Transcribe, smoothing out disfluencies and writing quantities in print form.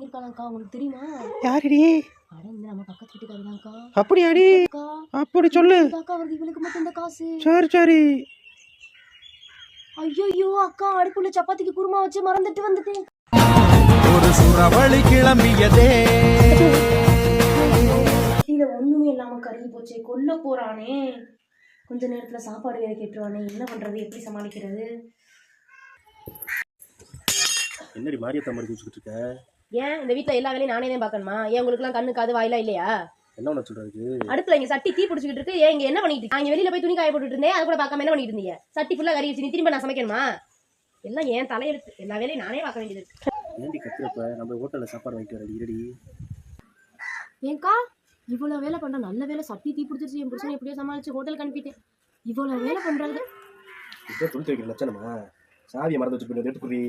வந்திருக்காங்கக்கா, உங்களுக்கு தெரியுமா? யாருடி? அட இந்த நம்ம பக்கத்து வீட்டுக்காரதான்க்கா. அப்படியாடி? அப்படி சொல்லு. அக்கா வருது, இவளுக்கு மட்டும் இந்த காசு. சரி சரி. ஐயோ அக்கா, அடுப்புல சப்பாத்திக்கு குருமா வச்சு மறந்துட்டு வந்துட்டேன். ஒரு சுறவழி கிளம்பியதே. கீழே ஒண்ணுமே இல்லாம கருகி போச்சே, கொல்ல போறானே. கொஞ்ச நேரத்துல சாப்பாடு வேற கேட்டுருவானே, என்ன பண்றது, எப்படி சமாளிக்கிறது? என்னடி மாரியத்தா மாதிரி குடிச்சுக்கிட்டு இருக்க? ஏன் இந்த வீட்டுல எல்லா வேலையும் நானே தான் பாக்கணுமா? ஏன் உங்களுக்கு எல்லாம் கண்ணு காது வாயிலாம் இல்லையா? என்ன ஒண்ணு சொல்றது? அடுப்புல இங்க சட்டி தீ பிடிச்சிட்டு இருக்கு. ஏன் இங்க என்ன பண்ணிட்டு இருக்கீங்க? அங்க வெளியில போய் துணி காய போட்டுட்டு இருந்தேன், அது கூட பார்க்காம என்ன பண்ணிட்டு இருந்தீங்க? சட்டி ஃபுல்லா கறி வச்சு நீ திரும்ப நான் சமைக்கணுமா? எல்லாம் ஏன் தலையெழுத்து, எல்லா வேலையும் நானே பார்க்க வேண்டியது இருக்கு. ஏன்டி கத்துறப்ப? நம்ம ஹோட்டல்ல சாப்பாடு வாங்கிட்டு வரடி இருடி. ஏன்க்கா இவ்வளவு வேலை பண்ற? நல்ல வேலை சட்டி தீ பிடிச்சிருச்சு, என் புருஷன் எப்படியோ சமாளிச்சு ஹோட்டலுக்கு அனுப்பிட்டேன். இவ்வளவு வேலை பண்றாங்க. இப்போ துணி துவைக்கிற லட்சணமா? சாவியை மறந்து வச்சுட்டு எடுத்து குடி.